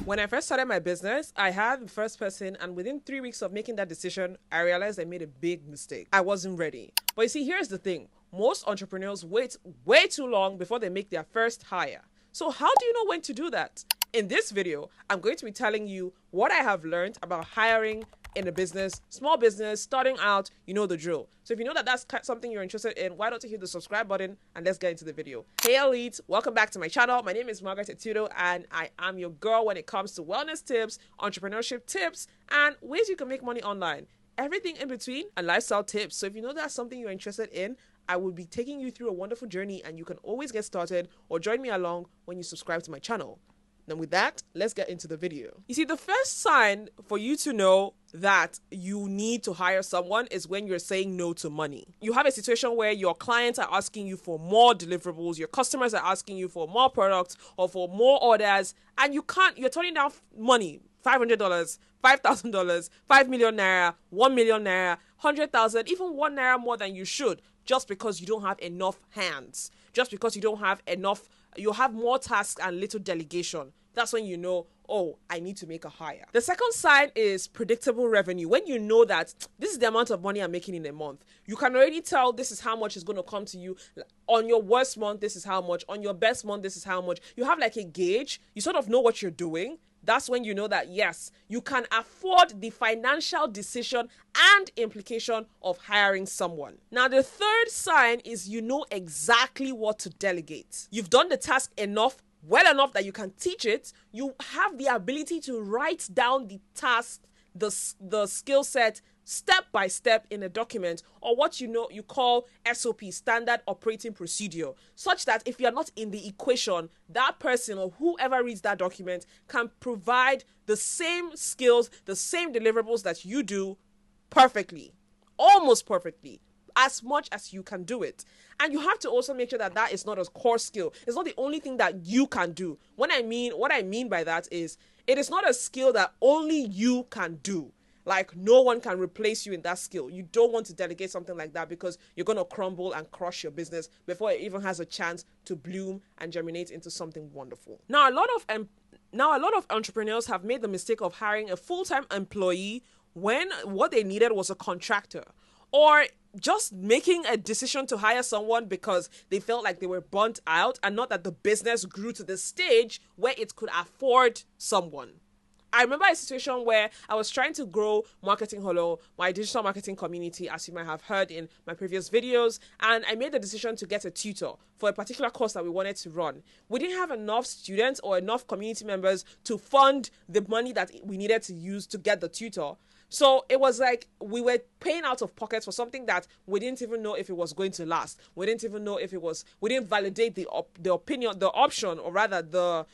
When I first started my business, I had the first person, and within 3 weeks of making that decision, I realized I made a big mistake. I wasn't ready. But you see, here's the thing. Most entrepreneurs wait way too long before they make their first hire. So how do you know when to do that? In this video, I'm going to be telling you what I have learned about hiring in a business, small business, starting out. You know the drill. So if you know that that's something you're interested in, why don't you hit the subscribe button and let's get into the video. Hey elites, welcome back to my channel. My name is Margaret Etudo and I am your girl when it comes to wellness tips, entrepreneurship tips, and ways you can make money online. Everything in between and lifestyle tips. So if you know that's something you're interested in, I will be taking you through a wonderful journey and you can always get started or join me along when you subscribe to my channel. And with that, let's get into the video. You see, the first sign for you to know that you need to hire someone is when you're saying no to money. You have a situation where your clients are asking you for more deliverables, your customers are asking you for more products or for more orders, and you're turning down money. $500, $5,000, 5 million naira, 1 million naira, 100,000, even 1 naira more than you should, just because you don't have enough hands, just because you don't have enough, you have more tasks and little delegation. That's when you know, oh, I need to make a hire. The second sign is predictable revenue. When you know that this is the amount of money I'm making in a month, you can already tell this is how much is going to come to you. On your worst month, this is how much. On your best month, this is how much. You have like a gauge. You sort of know what you're doing. That's when you know that, yes, you can afford the financial decision and implication of hiring someone. Now, the third sign is you know exactly what to delegate. You've done the task well enough that you can teach it. You have the ability to write down the task, the skill set, step by step in a document, or what you call SOP, standard operating procedure, such that if you're not in the equation, that person or whoever reads that document can provide the same skills, the same deliverables that you do perfectly, almost perfectly, as much as you can do it. And you have to also make sure that that is not a core skill. It's not the only thing that you can do. What I mean by that is, it is not a skill that only you can do. Like, no one can replace you in that skill. You don't want to delegate something like that because you're going to crumble and crush your business before it even has a chance to bloom and germinate into something wonderful. Now, a lot of entrepreneurs have made the mistake of hiring a full-time employee when what they needed was a contractor, or just making a decision to hire someone because they felt like they were burnt out and not that the business grew to the stage where it could afford someone. I remember a situation where I was trying to grow Marketing Hello, my digital marketing community, as you might have heard in my previous videos, and I made the decision to get a tutor for a particular course that we wanted to run. We didn't have enough students or enough community members to fund the money that we needed to use to get the tutor. So it was like we were paying out of pockets for something that we didn't even know if it was going to last. We didn't even know if we didn't validate the opinion, the option, or rather the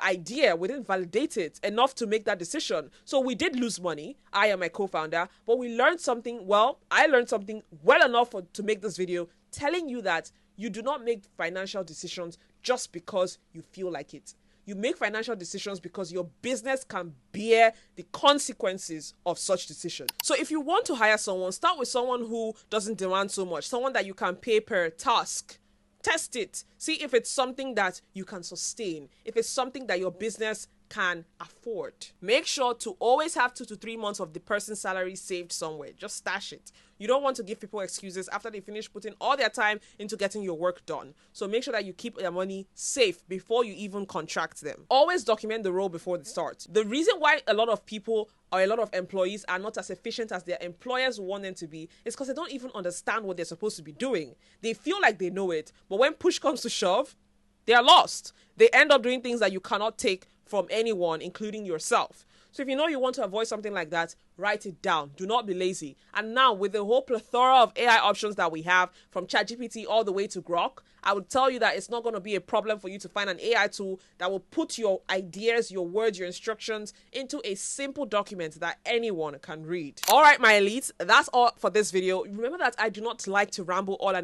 idea. We didn't validate it enough to make that decision. So we did lose money, I and my co-founder, but we learned something. Well, I learned something well enough to make this video, telling you that you do not make financial decisions just because you feel like it. You make financial decisions because your business can bear the consequences of such decisions. So if you want to hire someone, start with someone who doesn't demand so much, someone that you can pay per task. Test it. See if it's something that you can sustain, if it's something that your business can afford. Make sure to always have 2 to 3 months of the person's salary saved somewhere. Just stash it. You don't want to give people excuses after they finish putting all their time into getting your work done. So make sure that you keep their money safe before you even contract them. Always document the role before the start. The reason why a lot of people or a lot of employees are not as efficient as their employers want them to be is because they don't even understand what they're supposed to be doing. They feel like they know it, but when push comes to shove, they are lost. They end up doing things that you cannot take from anyone, including yourself. So if you know you want to avoid something like that, write it down. Do not be lazy. And now with the whole plethora of AI options that we have, from ChatGPT all the way to Grok, I would tell you that it's not going to be a problem for you to find an AI tool that will put your ideas, your words, your instructions into a simple document that anyone can read. All right, my elites, that's all for this video. Remember that I do not like to ramble on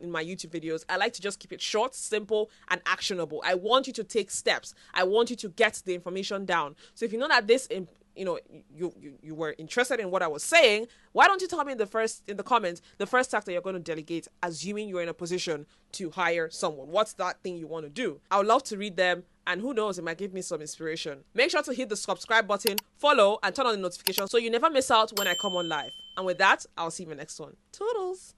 in my YouTube videos. I like to just keep it short, simple, and actionable. I want you to take steps. I want you to get the information down. So if you know that this you were interested in what I was saying, why don't you tell me in the comments the first task that you're going to delegate, assuming you're in a position to hire someone? What's that thing you want to do? I would love to read them and who knows, it might give me some inspiration. Make sure to hit the subscribe button, follow, and turn on the notifications so you never miss out when I come on live. And with that, I'll see you in the next one. Toodles!